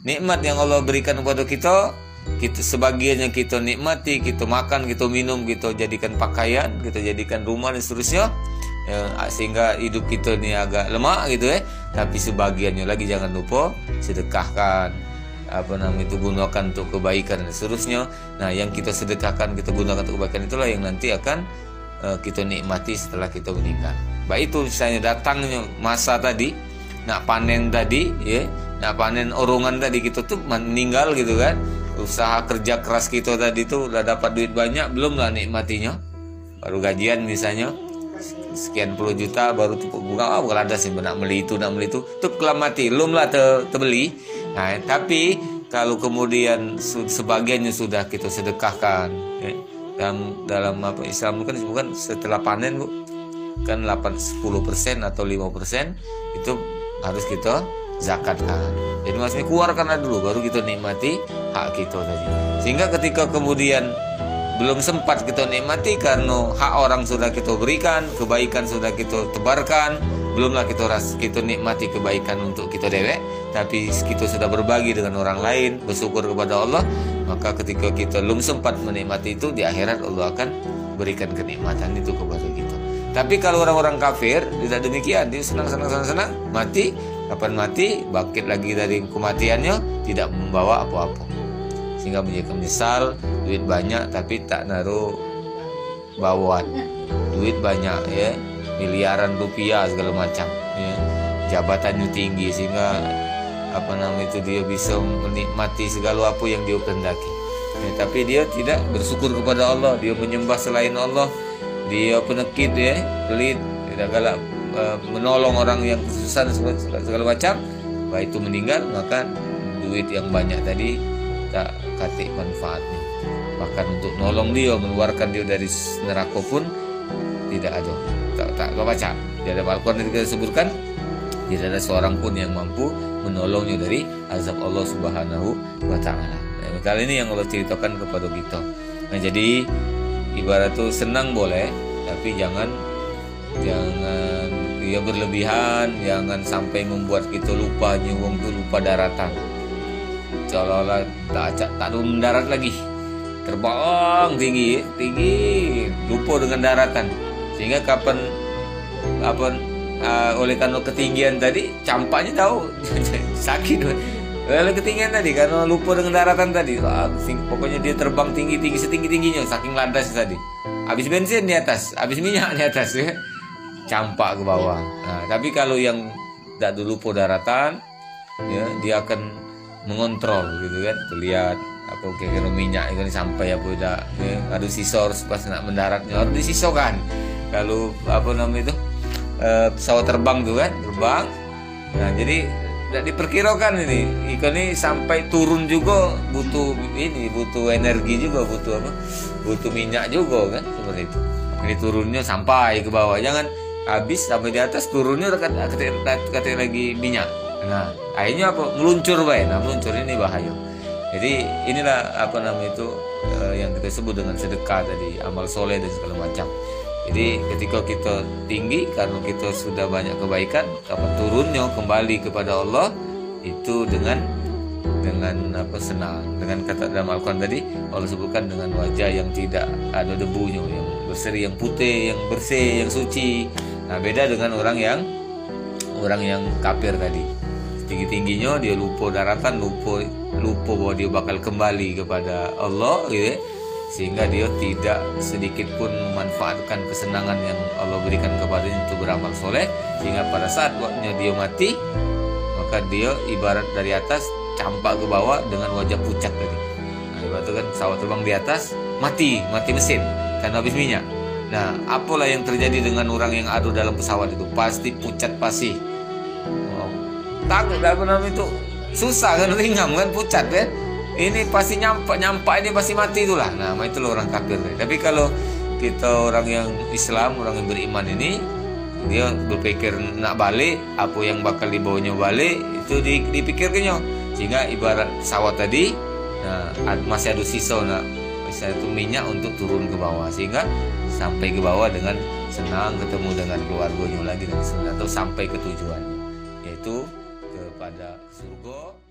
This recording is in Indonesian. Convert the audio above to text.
nikmat yang Allah berikan kepada kita, sebagiannya kita nikmati, kita makan, kita minum, kita jadikan pakaian, kita jadikan rumah dan seterusnya, ya, sehingga hidup kita ini agak lemah gitu ya. Tapi sebagiannya lagi jangan lupa sedekahkan, gunakan untuk kebaikan dan seterusnya. Nah, yang kita sedekahkan, kita gunakan untuk kebaikan itulah yang nanti akan kita nikmati setelah kita meninggal. Baik itu misalnya datangnya masa tadi, nak panen tadi, ya, nak panen orongan tadi, kita tuh meninggal gitu kan. Usaha kerja keras kita tadi tuh udah dapat duit banyak, belum lah nikmatinya. Baru gajian misalnya sekian puluh juta, baru tuh bunga, bukan ada sih nak beli itu, tuh kelam mati, belum lah terbeli. Nah, tapi kalau kemudian sebagiannya sudah kita sedekahkan, ya, dalam Islam kan bukan setelah panen Bu, kan 10% atau 5% itu harus kita zakatkan. Jadi maksudnya keluarkan dulu, baru kita nikmati hak kita tadi. Sehingga ketika kemudian belum sempat kita nikmati karena hak orang sudah kita berikan, kebaikan sudah kita tebarkan, belumlah kita nikmati kebaikan untuk kita dewek, tapi kita sudah berbagi dengan orang lain, bersyukur kepada Allah, maka ketika kita belum sempat menikmati itu, di akhirat Allah akan berikan kenikmatan itu kepada kita. Tapi kalau orang-orang kafir tidak demikian, dia senang, mati, kapan mati, bangkit lagi dari kematiannya, tidak membawa apa-apa. Sehingga menjadi misal duit banyak tapi tak naruh bawaan, duit banyak ya, miliaran rupiah segala macam ya, jabatannya tinggi sehingga itu dia bisa menikmati segala apa yang dia kehendaki ya, tapi dia tidak bersyukur kepada Allah, dia menyembah selain Allah, dia penekit ya, pelit, tidak galak menolong orang yang kesusahan segala macam. Baik itu meninggal, maka duit yang banyak tadi tak katik manfaatnya, bahkan untuk nolong dia, mengeluarkan dia dari neraka pun tidak ada, tak baca di dalam Al-Quran yang kita sebutkan, tidak ada seorang pun yang mampu menolongnya dari azab Allah Subhanahu wa Ta'ala. Nah, kali ini yang Allah ceritakan kepada kita. Nah, jadi ibarat itu senang boleh, tapi jangan ya berlebihan, jangan sampai membuat kita lupa nyuwung itu, lupa daratan. Seolah-olah tak ada mendarat lagi, terbang tinggi, lupa dengan daratan, sehingga kapan oleh karena ketinggian tadi, campaknya tahu sakit. Oleh ketinggian tadi, karena lupa dengan daratan tadi, pokoknya dia terbang tinggi setinggi-tingginya, saking landas tadi. Habis bensin di atas, habis minyak di atas ya, campak ke bawah. Nah, tapi kalau yang tidak lupa daratan, ya, dia akan mengontrol gitu kan, tuh lihat apa kira-kira minyak itu sampai apa udah ya, ada sisor pas nak mendaratnya harus disisokan. Kalau pesawat terbang tuh kan, terbang. Nah, jadi tidak diperkirakan ini ikan ini sampai turun juga butuh energi juga, butuh minyak juga kan, seperti itu. Ini turunnya sampai ke bawah, jangan habis sampai di atas, turunnya kata lagi minyak. Nah, akhirnya meluncur baik. Nah, meluncur ini bahaya. Jadi inilah yang kita sebut dengan sedekah tadi, amal soleh dan segala macam. Jadi ketika kita tinggi karena kita sudah banyak kebaikan, kapan turunnya kembali kepada Allah itu dengan senang. Dengan kata dalam Al-Quran tadi Allah sebutkan dengan wajah yang tidak ada debunya, yang berseri, yang putih, yang bersih, yang suci. Nah, beda dengan orang yang kafir tadi. Tinggi-tingginya dia lupa daratan, lupa bahwa dia bakal kembali kepada Allah gitu ya. Sehingga dia tidak sedikit pun memanfaatkan kesenangan yang Allah berikan kepadanya untuk beramal soleh, sehingga pada saat waktunya dia mati, maka dia ibarat dari atas campak ke bawah dengan wajah pucat tadi. Nah, ibarat kan pesawat terbang di atas, mati mesin karena habis minyak. Nah, apalah yang terjadi dengan orang yang ada dalam pesawat itu? Pasti pucat pasti. Takut itu susah kan, ringan kan, pucat kan. Ini pasti nyampak ini pasti mati itulah. Nah, itulah orang kafir. Tapi kalau kita orang yang Islam, orang yang beriman ini, dia berpikir nak balik, apa yang bakal dibawanya balik itu dipikirkannya. Sehingga ibarat pesawat tadi, nah, masih ada sisa itu minyak untuk turun ke bawah, sehingga sampai ke bawah dengan senang, ketemu dengan keluarganya lagi, atau sampai ke tujuannya, yaitu kepada surga.